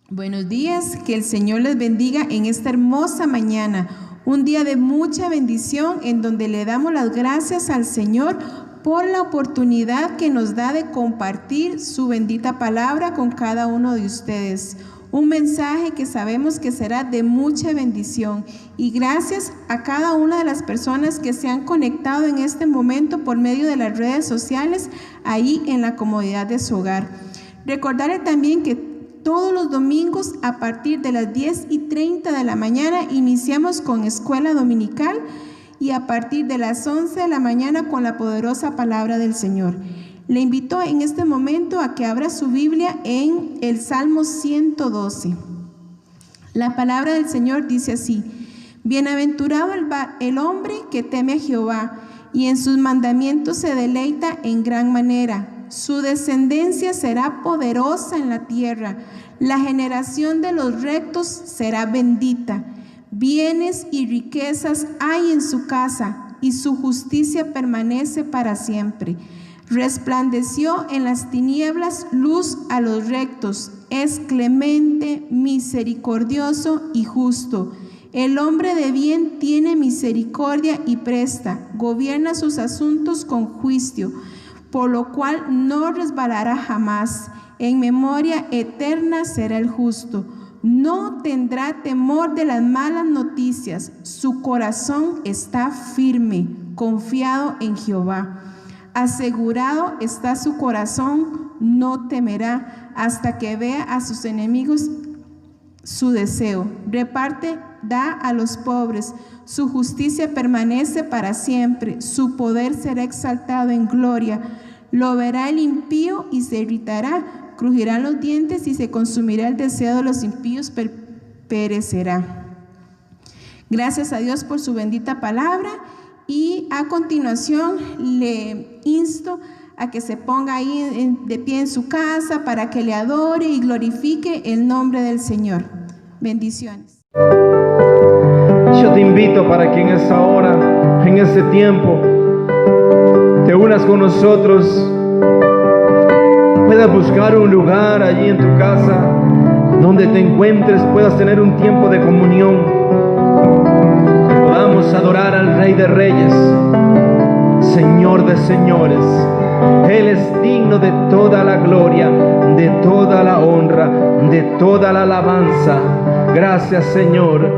Buenos días, que el Señor les bendiga en esta hermosa mañana, un día de mucha bendición en donde le damos las gracias al Señor por la oportunidad que nos da de compartir su bendita palabra con cada uno de ustedes. Un mensaje que sabemos que será de mucha bendición, y gracias a cada una de las personas que se han conectado en este momento por medio de las redes sociales, ahí en la comodidad de su hogar. Recordarle también que todos los domingos a partir de las 10:30 de la mañana iniciamos con escuela dominical, y a partir de las 11 de la mañana con la poderosa palabra del Señor. Le invito en este momento a que abra su Biblia en el Salmo 112. La palabra del Señor dice así: Bienaventurado el hombre que teme a Jehová, y en sus mandamientos se deleita en gran manera. Su descendencia será poderosa en la tierra, la generación de los rectos será bendita. Bienes y riquezas hay en su casa, y su justicia permanece para siempre. Resplandeció en las tinieblas luz a los rectos, es clemente, misericordioso y justo. El hombre de bien tiene misericordia y presta, gobierna sus asuntos con juicio, por lo cual no resbalará jamás. En memoria eterna será el justo. No tendrá temor de las malas noticias. Su corazón está firme, confiado en Jehová. Asegurado está su corazón, no temerá hasta que vea a sus enemigos su deseo. Reparte, da a los pobres. Su justicia permanece para siempre. Su poder será exaltado en gloria. Lo verá el impío y se irritará. Crujirán los dientes y se consumirá el deseo de los impíos, perecerá. Gracias a Dios por su bendita palabra, y a continuación le insto a que se ponga ahí de pie en su casa para que le adore y glorifique el nombre del Señor. Bendiciones. Yo te invito para que en esta hora, en este tiempo, te unas con nosotros. Puedas buscar un lugar allí en tu casa donde te encuentres, puedas tener un tiempo de comunión, podamos adorar al Rey de Reyes, Señor de Señores. Él es digno de toda la gloria, de toda la honra, de toda la alabanza. Gracias, Señor.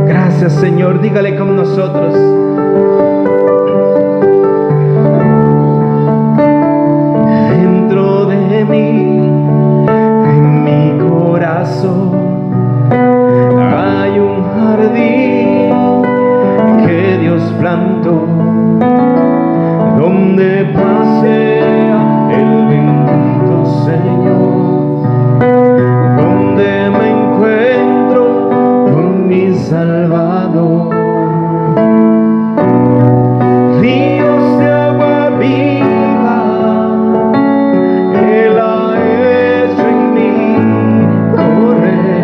Gracias, Señor. Dígale con nosotros: dentro de mí, en mi corazón, hay un jardín que Dios plantó, donde pasea el bendito Señor, donde me encuentro con mi Salvador. Ríos de agua viva Él ha hecho en mí correr.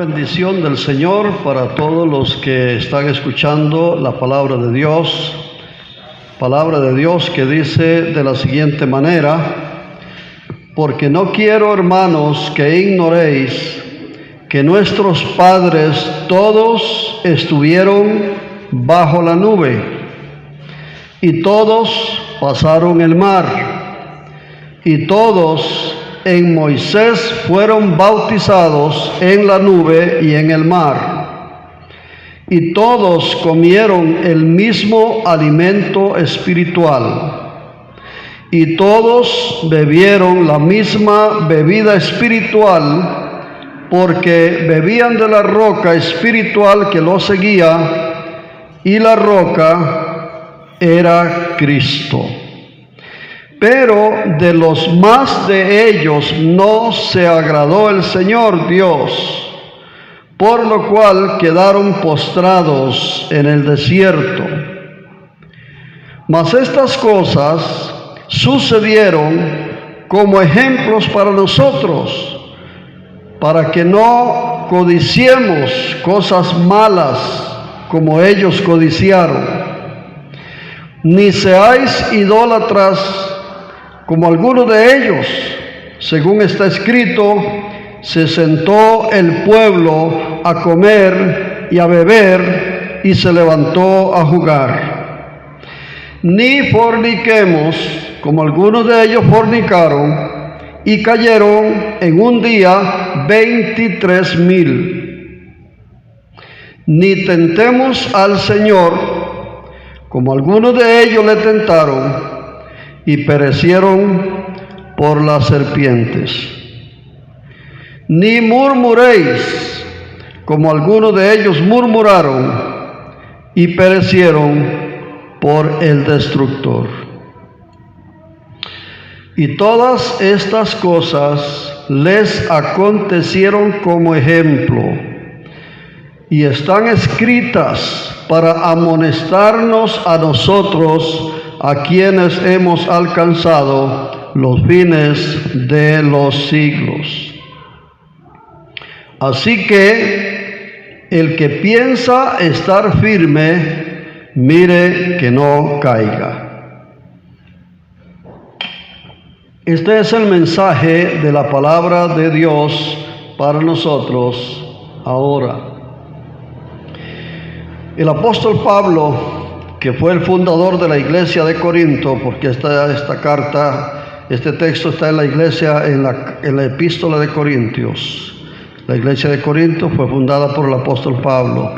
bendición del Señor para todos los que están escuchando la palabra de Dios. Palabra de Dios que dice de la siguiente manera: porque no quiero, hermanos, que ignoréis que nuestros padres todos estuvieron bajo la nube, y todos pasaron el mar, y todos en Moisés fueron bautizados en la nube y en el mar, y todos comieron el mismo alimento espiritual, y todos bebieron la misma bebida espiritual, porque bebían de la roca espiritual que los seguía, y la roca era Cristo. Pero de los más de ellos no se agradó el Señor Dios, por lo cual quedaron postrados en el desierto. Mas estas cosas sucedieron como ejemplos para nosotros, para que no codiciemos cosas malas como ellos codiciaron, ni seáis idólatras como algunos de ellos. Según está escrito, se sentó el pueblo a comer y a beber, y se levantó a jugar. Ni forniquemos, como algunos de ellos fornicaron, y cayeron en un día 23,000. Ni tentemos al Señor, como algunos de ellos le tentaron, y perecieron por las serpientes. Ni murmuréis, como algunos de ellos murmuraron, y perecieron por el destructor. Y todas estas cosas les acontecieron como ejemplo, y están escritas para amonestarnos a nosotros, a quienes hemos alcanzado los fines de los siglos. Así que el que piensa estar firme, mire que no caiga. Este es el mensaje de la palabra de Dios para nosotros ahora. El apóstol Pablo, que fue el fundador de la iglesia de Corinto, porque esta carta, este texto está en la iglesia, en la epístola de Corintios. La iglesia de Corinto fue fundada por el apóstol Pablo.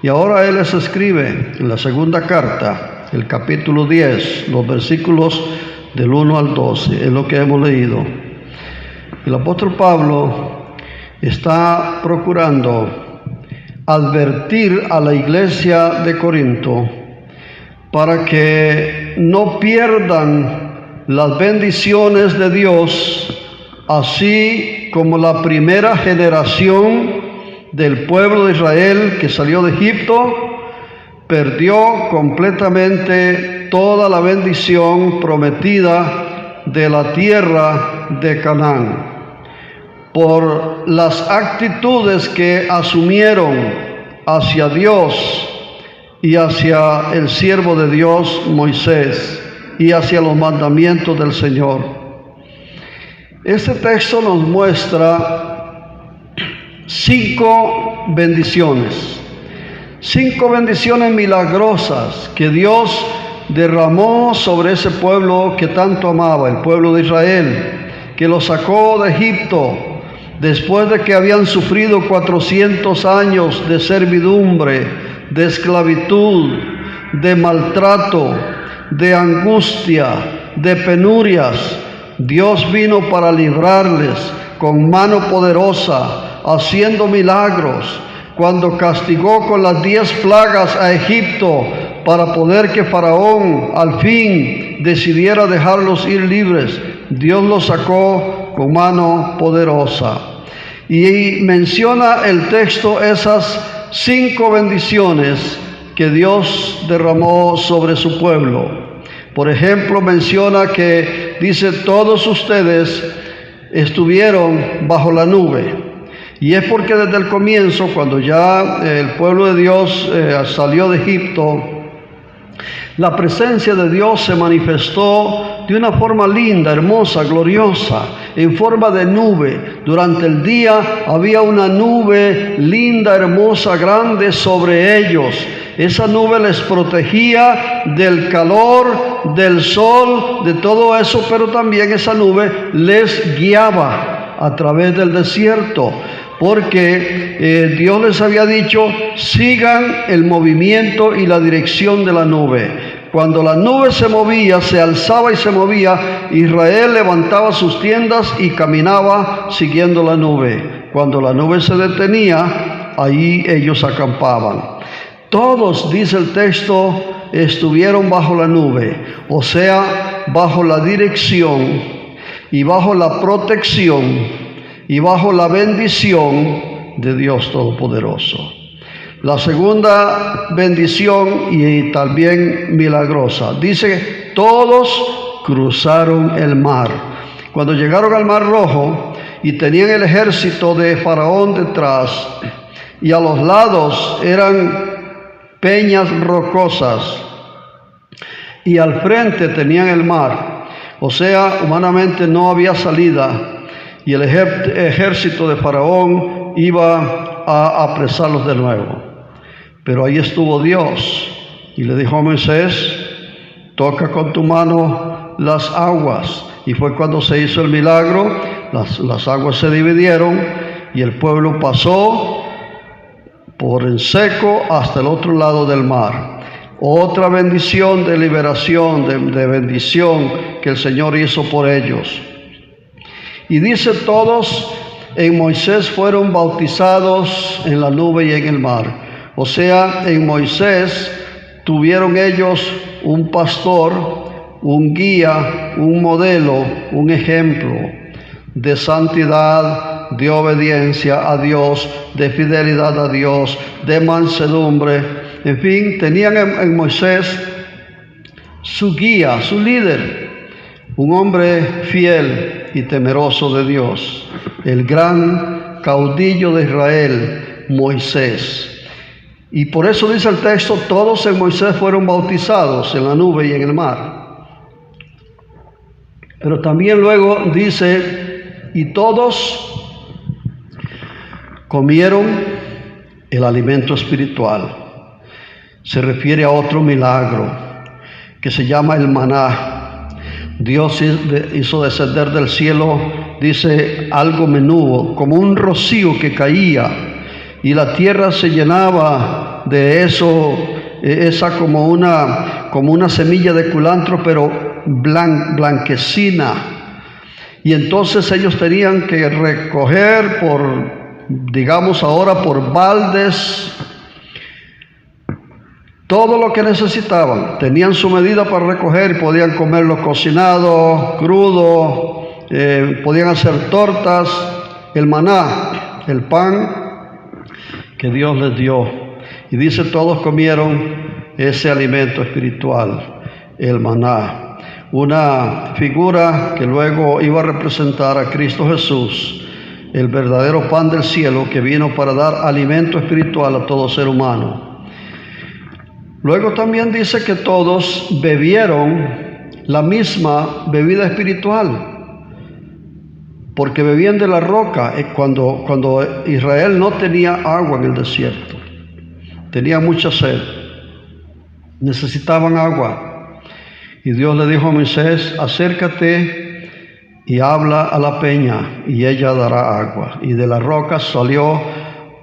Y ahora él les escribe en la segunda carta, el capítulo 10, los versículos del 1 al 12, es lo que hemos leído. El apóstol Pablo está procurando advertir a la iglesia de Corinto para que no pierdan las bendiciones de Dios, así como la primera generación del pueblo de Israel que salió de Egipto perdió completamente toda la bendición prometida de la tierra de Canaán por las actitudes que asumieron hacia Dios y hacia el siervo de Dios Moisés y hacia los mandamientos del Señor. Este texto nos muestra 5 bendiciones milagrosas que Dios derramó sobre ese pueblo que tanto amaba, el pueblo de Israel, que lo sacó de Egipto después de que habían sufrido 400 años de servidumbre, de esclavitud, de maltrato, de angustia, de penurias. Dios vino para librarles con mano poderosa, haciendo milagros, cuando castigó con las 10 plagas a Egipto para poder que Faraón al fin decidiera dejarlos ir libres. Dios los sacó con mano poderosa. Y menciona el texto esas 5 bendiciones que Dios derramó sobre su pueblo. Por ejemplo, menciona que dice: todos ustedes estuvieron bajo la nube. Y es porque desde el comienzo, cuando ya el pueblo de Dios salió de Egipto, la presencia de Dios se manifestó de una forma linda, hermosa, gloriosa, en forma de nube. Durante el día había una nube linda, hermosa, grande sobre ellos. Esa nube les protegía del calor, del sol, de todo eso, pero también esa nube les guiaba a través del desierto, porque Dios les había dicho: sigan el movimiento y la dirección de la nube. Cuando la nube se movía, se alzaba y se movía, Israel levantaba sus tiendas y caminaba siguiendo la nube. Cuando la nube se detenía, ahí ellos acampaban. Todos, dice el texto, estuvieron bajo la nube, o sea, bajo la dirección y bajo la protección y bajo la bendición de Dios Todopoderoso. La segunda bendición, y también milagrosa, dice: todos cruzaron el mar. Cuando llegaron al Mar Rojo y tenían el ejército de Faraón detrás, y a los lados eran peñas rocosas, y al frente tenían el mar, o sea, humanamente no había salida, y el ejército de Faraón iba a apresarlos de nuevo. Pero ahí estuvo Dios y le dijo a Moisés: toca con tu mano las aguas. Y fue cuando se hizo el milagro. Las aguas se dividieron y el pueblo pasó por en seco hasta el otro lado del mar. Otra bendición de liberación, de bendición que el Señor hizo por ellos. Y dice: todos en Moisés fueron bautizados en la nube y en el mar. O sea, en Moisés tuvieron ellos un pastor, un guía, un modelo, un ejemplo de santidad, de obediencia a Dios, de fidelidad a Dios, de mansedumbre. En fin, tenían en Moisés su guía, su líder, un hombre fiel y temeroso de Dios, el gran caudillo de Israel, Moisés. Y por eso dice el texto: todos en Moisés fueron bautizados en la nube y en el mar. Pero también luego dice: y todos comieron el alimento espiritual. Se refiere a otro milagro que se llama el maná. Dios hizo descender del cielo, dice, algo menudo, como un rocío que caía, y la tierra se llenaba de eso, esa como una semilla de culantro, pero blanquecina. Y entonces ellos tenían que recoger digamos ahora por baldes, todo lo que necesitaban. Tenían su medida para recoger y podían comerlo cocinado, crudo, podían hacer tortas, el maná, el pan que Dios les dio. Y dice: todos comieron ese alimento espiritual, el maná, una figura que luego iba a representar a Cristo Jesús, el verdadero pan del cielo que vino para dar alimento espiritual a todo ser humano. Luego también dice que todos bebieron la misma bebida espiritual, porque bebían de la roca. Cuando Israel no tenía agua en el desierto, tenía mucha sed, necesitaban agua. Y Dios le dijo a Moisés: acércate y habla a la peña y ella dará agua. Y de la roca salió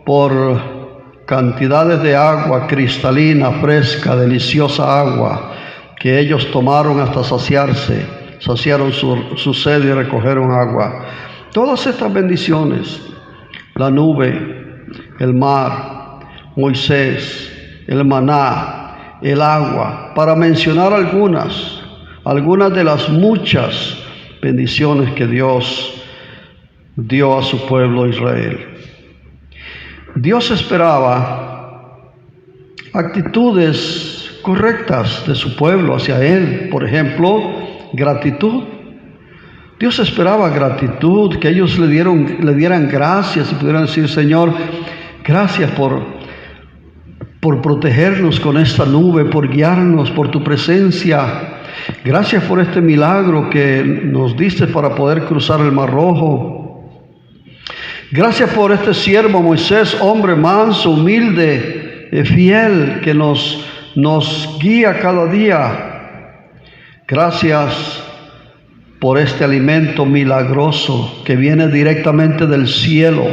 por cantidades de agua cristalina, fresca, deliciosa agua, que ellos tomaron hasta saciarse, saciaron su sed y recogieron agua. Todas estas bendiciones, la nube, el mar, Moisés, el maná, el agua, para mencionar algunas de las muchas bendiciones que Dios dio a su pueblo Israel. Dios esperaba actitudes correctas de su pueblo hacia Él. Por ejemplo, gratitud. Dios esperaba gratitud, que ellos le dieran gracias y pudieran decir: Señor, gracias por protegernos con esta nube, por guiarnos, por tu presencia. Gracias por este milagro que nos diste para poder cruzar el Mar Rojo. Gracias por este siervo Moisés, hombre manso, humilde, fiel, que nos guía cada día. Gracias por este alimento milagroso que viene directamente del cielo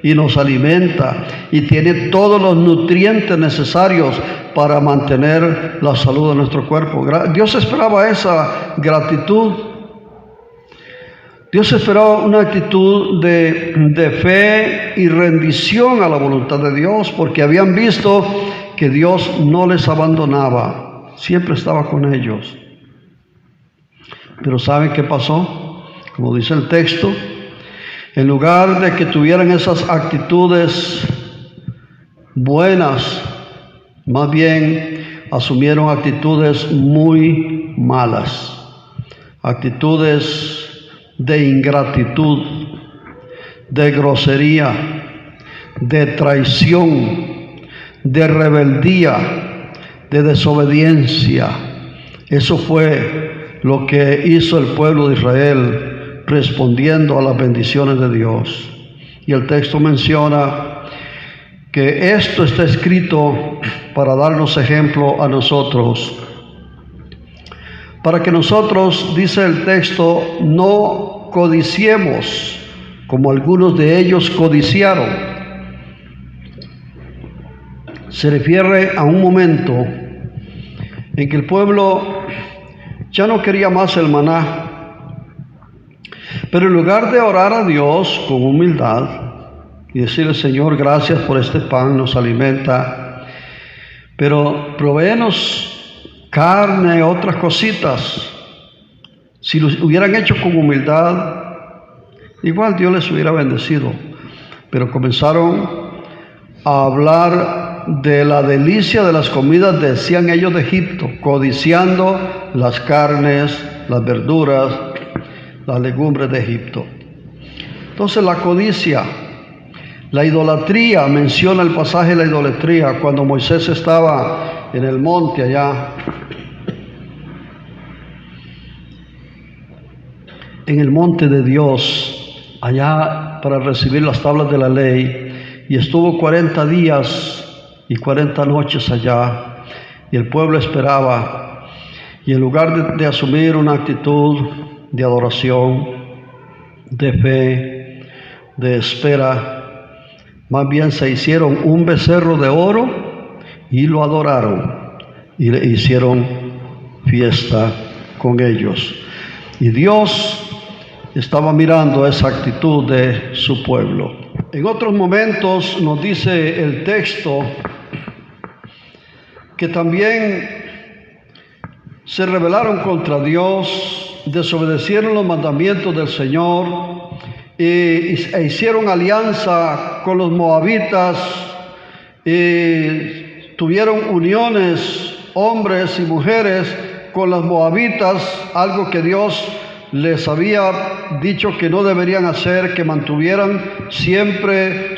y nos alimenta y tiene todos los nutrientes necesarios para mantener la salud de nuestro cuerpo. Dios esperaba esa gratitud. Dios esperaba una actitud de fe y rendición a la voluntad de Dios, porque habían visto que Dios no les abandonaba, siempre estaba con ellos. Pero ¿saben qué pasó? Como dice el texto, en lugar de que tuvieran esas actitudes buenas, más bien asumieron actitudes muy malas, actitudes de ingratitud, de grosería, de traición, de rebeldía, de desobediencia. Eso fue lo que hizo el pueblo de Israel respondiendo a las bendiciones de Dios. Y el texto menciona que esto está escrito para darnos ejemplo a nosotros, para que nosotros, dice el texto, no codiciemos como algunos de ellos codiciaron. Se refiere a un momento en que el pueblo ya no quería más el maná, pero en lugar de orar a Dios con humildad y decirle: Señor, gracias por este pan, nos alimenta, pero provéenos carne, otras cositas. Si lo hubieran hecho con humildad, igual Dios les hubiera bendecido. Pero comenzaron a hablar de la delicia de las comidas, decían ellos, de Egipto, codiciando las carnes, las verduras, las legumbres de Egipto. Entonces la codicia, la idolatría, menciona el pasaje de la idolatría cuando Moisés estaba en el monte allá, en el monte de Dios, allá para recibir las tablas de la ley, y estuvo 40 días y 40 noches allá, y el pueblo esperaba, y en lugar de asumir una actitud de adoración, de fe, de espera, más bien se hicieron un becerro de oro y lo adoraron y le hicieron fiesta con ellos. Y Dios estaba mirando esa actitud de su pueblo. En otros momentos nos dice el texto que también se rebelaron contra Dios, desobedecieron los mandamientos del Señor e hicieron alianza con los moabitas, tuvieron uniones, hombres y mujeres, con las moabitas, algo que Dios les había dicho que no deberían hacer, que mantuvieran siempre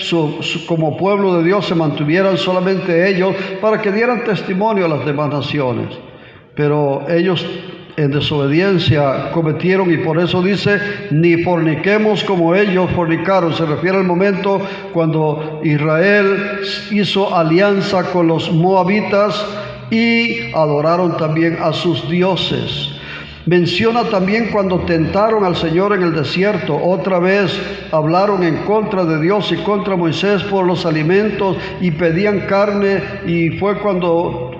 como pueblo de Dios, se mantuvieran solamente ellos, para que dieran testimonio a las demás naciones. Pero ellos en desobediencia cometieron, y por eso dice: ni forniquemos como ellos fornicaron. Se refiere al momento cuando Israel hizo alianza con los moabitas y adoraron también a sus dioses. Menciona también cuando tentaron al Señor en el desierto. Otra vez hablaron en contra de Dios y contra Moisés por los alimentos y pedían carne, y fue cuando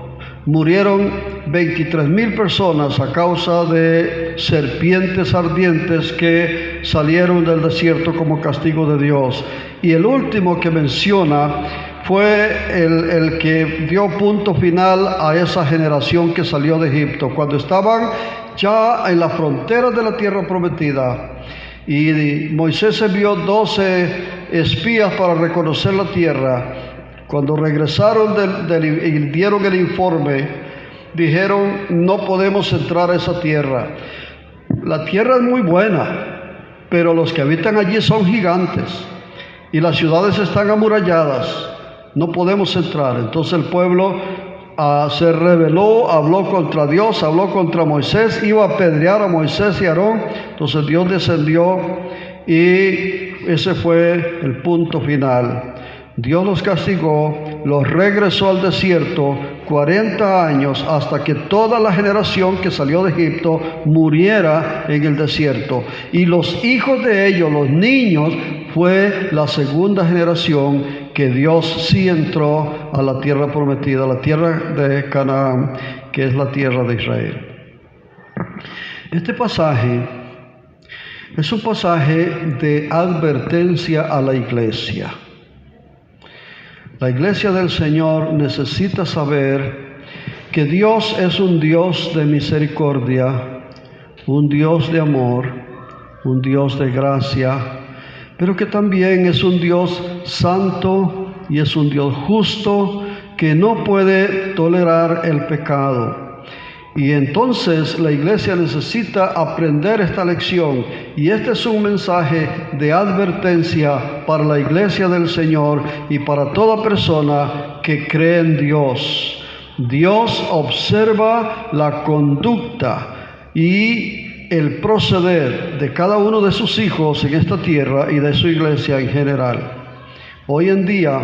murieron 23,000 personas a causa de serpientes ardientes que salieron del desierto como castigo de Dios. Y el último que menciona fue el que dio punto final a esa generación que salió de Egipto, cuando estaban ya en las fronteras de la tierra prometida, y Moisés envió 12 espías para reconocer la tierra. Cuando regresaron y dieron el informe, dijeron: no podemos entrar a esa tierra. la tierra es muy buena, pero los que habitan allí son gigantes y las ciudades están amuralladas, no podemos entrar. Entonces el pueblo se rebeló, habló contra Dios, habló contra Moisés, iba a apedrear a Moisés y a Aarón. Entonces Dios descendió y ese fue el punto final. Dios los castigó, los regresó al desierto 40 años hasta que toda la generación que salió de Egipto muriera en el desierto. Y los hijos de ellos, los niños, fue la segunda generación que Dios sí entró a la tierra prometida, la tierra de Canaán, que es la tierra de Israel. Este pasaje es un pasaje de advertencia a la iglesia. La iglesia del Señor necesita saber que Dios es un Dios de misericordia, un Dios de amor, un Dios de gracia, pero que también es un Dios santo y es un Dios justo que no puede tolerar el pecado. Y entonces la iglesia necesita aprender esta lección, y este es un mensaje de advertencia para la iglesia del Señor y para toda persona que cree en Dios. Dios observa la conducta y el proceder de cada uno de sus hijos en esta tierra y de su iglesia en general. Hoy en día,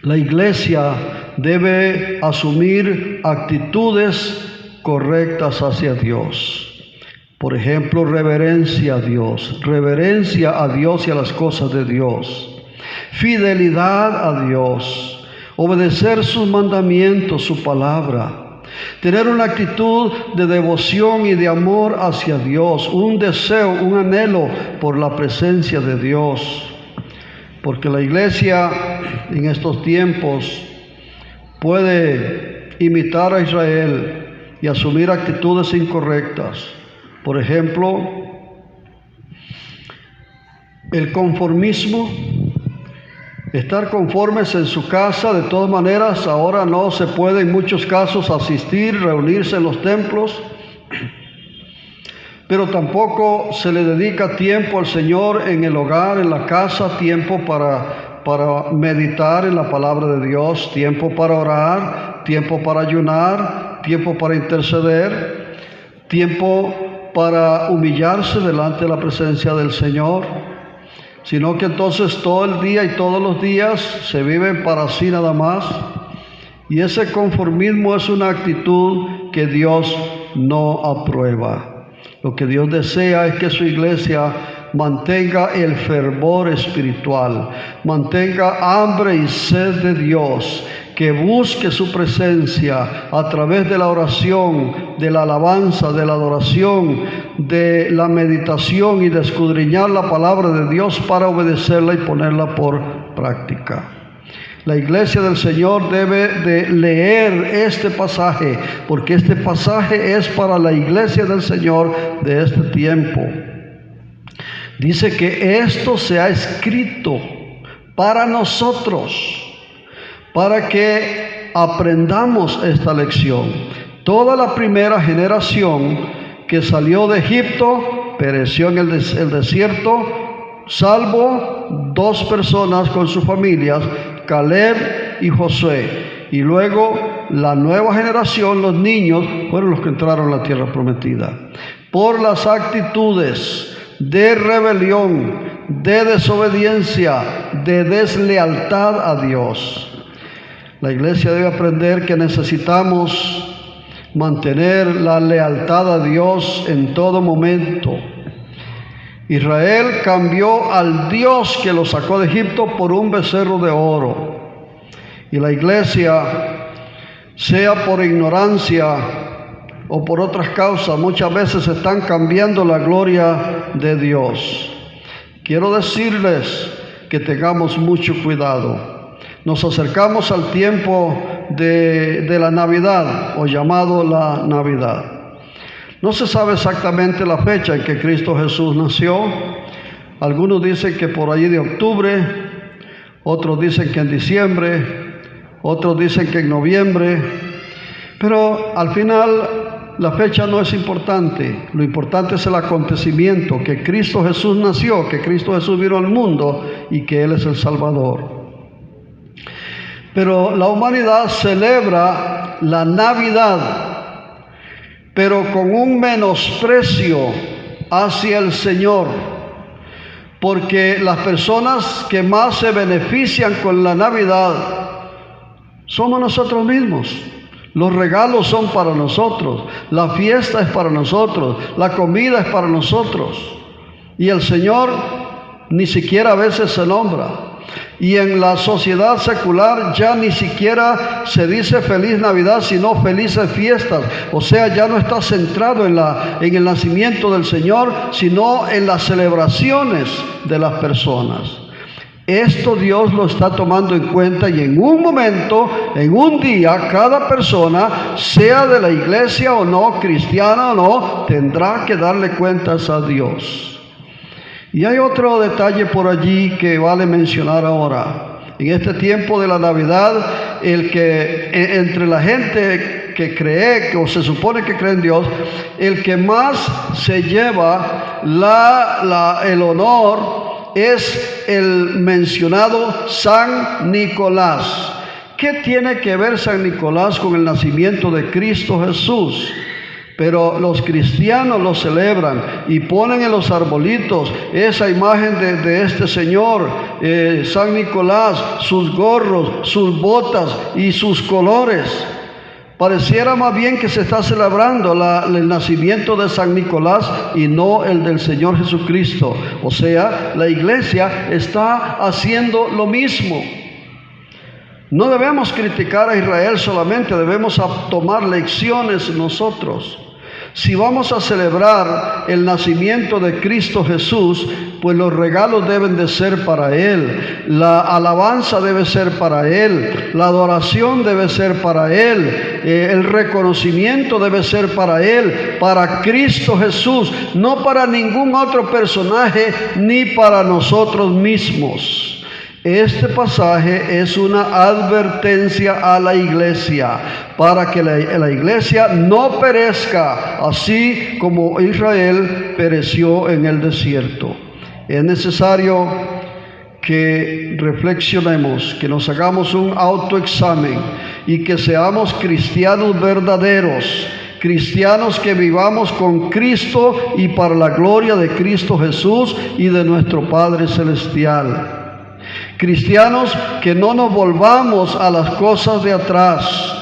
la iglesia debe asumir actitudes correctas hacia Dios. Por ejemplo, reverencia a Dios y a las cosas de Dios, fidelidad a Dios, obedecer sus mandamientos, su palabra, tener una actitud de devoción y de amor hacia Dios, un deseo, un anhelo por la presencia de Dios. Porque la iglesia en estos tiempos puede imitar a Israel y asumir actitudes incorrectas. Por ejemplo, el conformismo, estar conformes en su casa. De todas maneras, ahora no se puede en muchos casos asistir, reunirse en los templos, pero tampoco se le dedica tiempo al Señor en el hogar, en la casa, tiempo para meditar en la palabra de Dios, tiempo para orar, tiempo para ayunar, tiempo para interceder, tiempo para humillarse delante de la presencia del Señor, sino que entonces todo el día y todos los días se viven para sí nada más. Y ese conformismo es una actitud que Dios no aprueba. Lo que Dios desea es que su iglesia mantenga el fervor espiritual, mantenga hambre y sed de Dios, que busque su presencia a través de la oración, de la alabanza, de la adoración, de la meditación y de escudriñar la palabra de Dios para obedecerla y ponerla por práctica. La iglesia del Señor debe de leer este pasaje, porque este pasaje es para la iglesia del Señor de este tiempo. Dice que esto se ha escrito para nosotros, para que aprendamos esta lección. Toda la primera generación que salió de Egipto pereció en el desierto, salvo 2 personas con sus familias, Caleb y Josué. Y luego la nueva generación, los niños, fueron los que entraron a la tierra prometida. Por las actitudes de rebelión, de desobediencia, de deslealtad a Dios. La iglesia debe aprender que necesitamos mantener la lealtad a Dios en todo momento. Israel cambió al Dios que lo sacó de Egipto por un becerro de oro. Y la iglesia, sea por ignorancia o por otras causas, muchas veces están cambiando la gloria de Dios. Quiero decirles que tengamos mucho cuidado. Nos acercamos al tiempo de la Navidad, o llamado la Navidad. No se sabe exactamente la fecha en que Cristo Jesús nació. Algunos dicen que por allí de octubre, otros dicen que en diciembre, otros dicen que en noviembre, pero al final la fecha no es importante. Lo importante es el acontecimiento, que Cristo Jesús nació, que Cristo Jesús vino al mundo y que Él es el Salvador. Pero la humanidad celebra la Navidad, pero con un menosprecio hacia el Señor, porque las personas que más se benefician con la Navidad somos nosotros mismos. Los regalos son para nosotros, la fiesta es para nosotros, la comida es para nosotros, y el Señor ni siquiera a veces se nombra. Y en la sociedad secular ya ni siquiera se dice feliz Navidad, sino felices fiestas. O sea, ya no está centrado en el nacimiento del Señor, sino en las celebraciones de las personas. Esto Dios lo está tomando en cuenta, y en un momento, en un día, cada persona, sea de la iglesia o no, cristiana o no, tendrá que darle cuentas a Dios. Y hay otro detalle por allí que vale mencionar ahora. En este tiempo de la Navidad, entre la gente que cree, o se supone que cree en Dios, el que más se lleva el honor es el mencionado San Nicolás. ¿Qué tiene que ver San Nicolás con el nacimiento de Cristo Jesús? Pero los cristianos lo celebran y ponen en los arbolitos esa imagen de este señor, San Nicolás, sus gorros, sus botas y sus colores. Pareciera más bien que se está celebrando el nacimiento de San Nicolás y no el del Señor Jesucristo. O sea, la iglesia está haciendo lo mismo. No debemos criticar a Israel solamente, debemos tomar lecciones nosotros. Si vamos a celebrar el nacimiento de Cristo Jesús, pues los regalos deben de ser para Él, la alabanza debe ser para Él, la adoración debe ser para Él, el reconocimiento debe ser para Él, para Cristo Jesús, no para ningún otro personaje ni para nosotros mismos. Este pasaje es una advertencia a la iglesia, para que la iglesia no perezca, así como Israel pereció en el desierto. Es necesario que reflexionemos, que nos hagamos un autoexamen y que seamos cristianos verdaderos, cristianos que vivamos con Cristo y para la gloria de Cristo Jesús y de nuestro Padre Celestial. Cristianos que no nos volvamos a las cosas de atrás.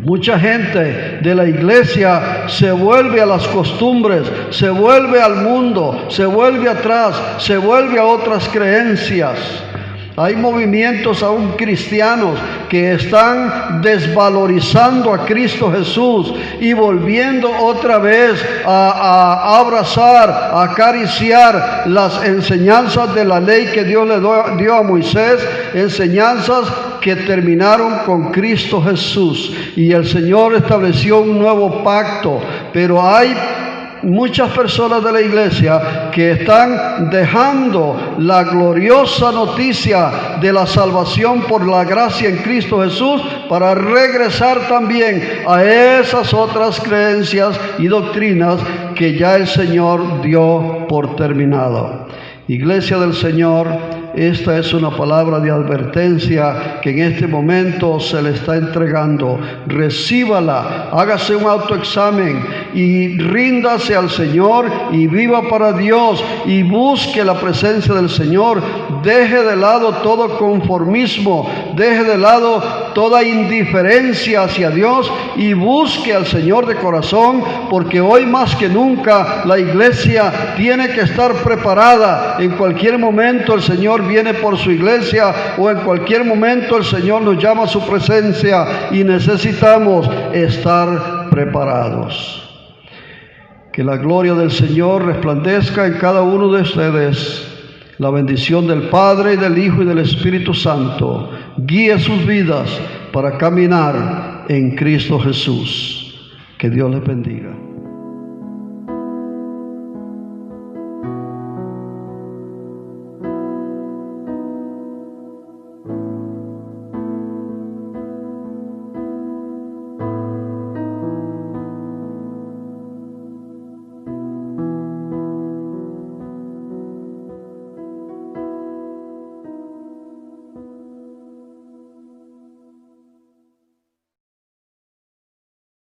Mucha gente de la iglesia se vuelve a las costumbres, se vuelve al mundo, se vuelve atrás, se vuelve a otras creencias. Hay movimientos aún cristianos que están desvalorizando a Cristo Jesús y volviendo otra vez a abrazar, a acariciar las enseñanzas de la ley que Dios le dio a Moisés, enseñanzas que terminaron con Cristo Jesús. Y el Señor estableció un nuevo pacto, pero hay muchas personas de la iglesia que están dejando la gloriosa noticia de la salvación por la gracia en Cristo Jesús para regresar también a esas otras creencias y doctrinas que ya el Señor dio por terminado. Iglesia del Señor, esta es una palabra de advertencia que en este momento se le está entregando. Recíbala, hágase un autoexamen y ríndase al Señor y viva para Dios y busque la presencia del Señor. Deje de lado todo conformismo, deje de lado toda indiferencia hacia Dios y busque al Señor de corazón, porque hoy más que nunca la iglesia tiene que estar preparada. En cualquier momento el Señor viene por su iglesia, o en cualquier momento el Señor nos llama a su presencia y necesitamos estar preparados. Que la gloria del Señor resplandezca en cada uno de ustedes. La bendición del Padre, y del Hijo, y del Espíritu Santo guíe sus vidas para caminar en Cristo Jesús. Que Dios les bendiga.